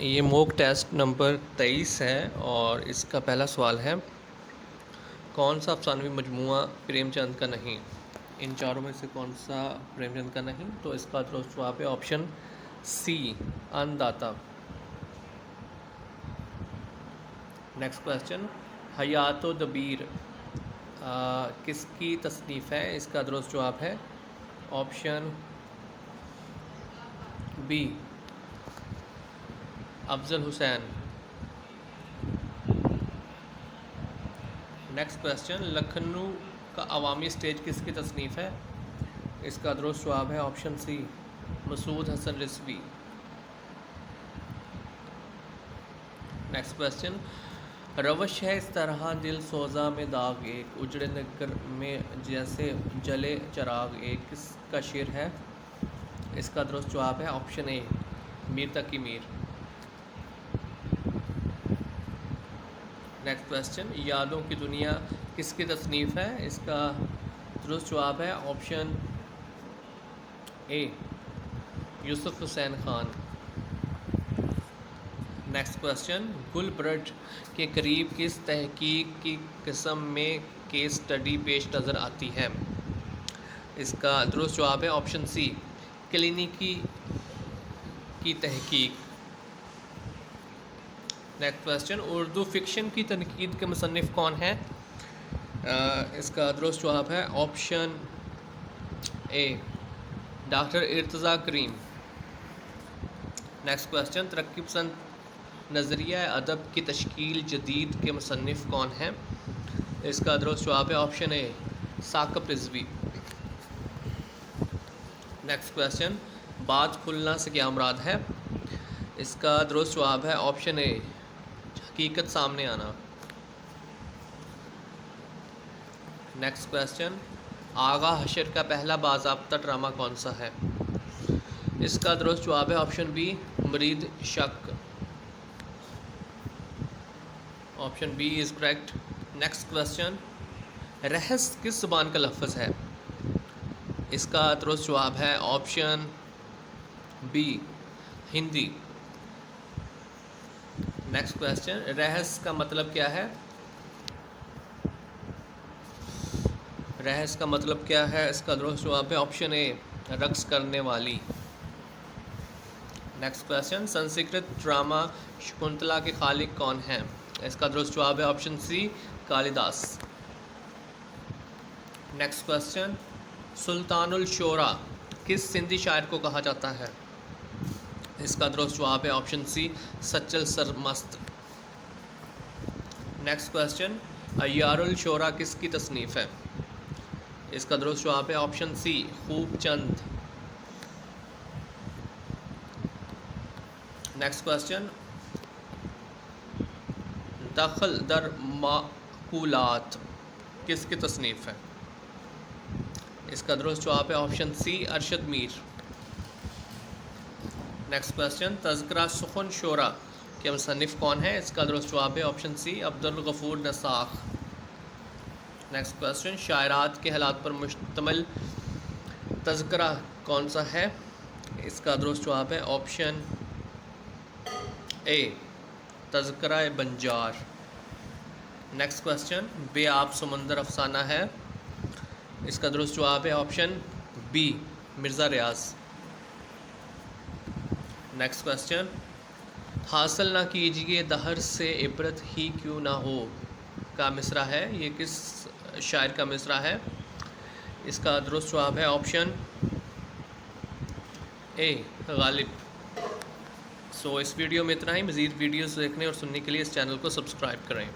یہ موک test number 23 ہے اور اس کا پہلا سوال ہے کون سا افسانوی مجموعہ پریم چند کا نہیں؟ ان چاروں میں سے کون سا پریم چند کا نہیں؟ تو اس کا درست جواب ہے آپشن سی، ان داتا۔ نیکسٹ کویسچن، حیات و دبیر کس کی تصنیف ہے؟ اس کا درست جواب ہے option be, Afzal Hussain. Next question, Lucknow کا عوامی اسٹیج کس کی تصنیف ہے؟ اس کا درست جواب ہے آپشن سی، مسعود حسن رضوی۔ نیکسٹ کویسچن، روش ہے اس طرح دل سوزا میں داغ ایک، اجڑے نگر میں جیسے جلے چراغ ایک، کس کا شعر ہے؟ اس کا درست جواب ہے آپشن اے، میر تقی میر۔ نیکسٹ کویسچن، یادوں کی دنیا کس کی تصنیف ہے؟ اس کا درست جواب ہے آپشن اے، یوسف حسین خان۔ نیکسٹ کویسچن، گل برٹ کے قریب کس تحقیق کی قسم میں کیس اسٹڈی پیش نظر آتی ہے؟ اس کا درست جواب ہے آپشن سی، کلینیکی کی تحقیق۔ نیکسٹ کویسچن، اردو فکشن کی تنقید کے مصنف کون ہیں؟ اس کا درست جواب ہے آپشن اے، ڈاکٹر ارتضیٰ کریم۔ نیکسٹ کویسچن، ترقی پسند نظریہ ادب کی تشکیل جدید کے مصنف کون ہیں؟ اس کا درست جواب ہے آپشن اے، ثاقب رضوی۔ نیکسٹ کویسچن، بات کھلنا سے کیا مراد ہے؟ اس کا درست جواب ہے آپشن اے، حقیقت سامنے آنا۔ نیکسٹ کویسچن، آغا حشر کا پہلا باضابطہ ڈرامہ کون سا ہے؟ اس کا درست جواب ہے آپشن بی، مرید شک۔ Option B is correct. Next question, رحس کس زبان کا لفظ ہے؟ اس کا درست جواب ہے option B, Hindi. Next question, رحس کا مطلب کیا ہے؟ رحس کا مطلب کیا ہے؟ اس کا درست جواب ہے آپشن اے، رقص کرنے والی۔ Next question, Sanskrit drama Shakuntala کے خالق کون ہیں؟ اس کا درست جواب ہے آپشن سی، کالیداس۔ نیکسٹ کویسچن، سلطان الشعراء کس سندھی شاعر کو کہا جاتا ہے؟ اس کا درست جواب ہے option C, Sachal Sarmast. Next question, عیار الشعراء کس کی تصنیف ہے؟ اس کا درست جواب ہے آپشن سی، خوب چند۔ نیکسٹ کویسچن، دخل در معقولات کس کی تصنیف ہے؟ اس کا درست جواب ہے آپشن سی، ارشد میر۔ نیکسٹ کویسچن، تذکرہ سخن شعراء کے مصنف کون ہیں؟ اس کا درست جواب ہے option C, Abdul Ghafoor Nassakh. Next question, شاعرات کے حالات پر مشتمل تذکرہ کون سا ہے؟ اس کا درست جواب ہے آپشن اے، تذکرہ بنجار۔ نیکسٹ کویسچن، بے آب سمندر افسانہ ہے؟ اس کا درست جواب ہے option be, Mirza Riyadh. Next question, حاصل نہ کیجیے دہر سے عبرت ہی کیوں نہ ہو کا مصرع ہے، یہ کس شاعر کا مصرع ہے؟ اس کا درست جواب ہے آپشن اے، غالب۔ سو اس ویڈیو میں اتنا ہی، مزید ویڈیوز دیکھنے اور سننے کے لیے اس چینل کو سبسکرائب کریں۔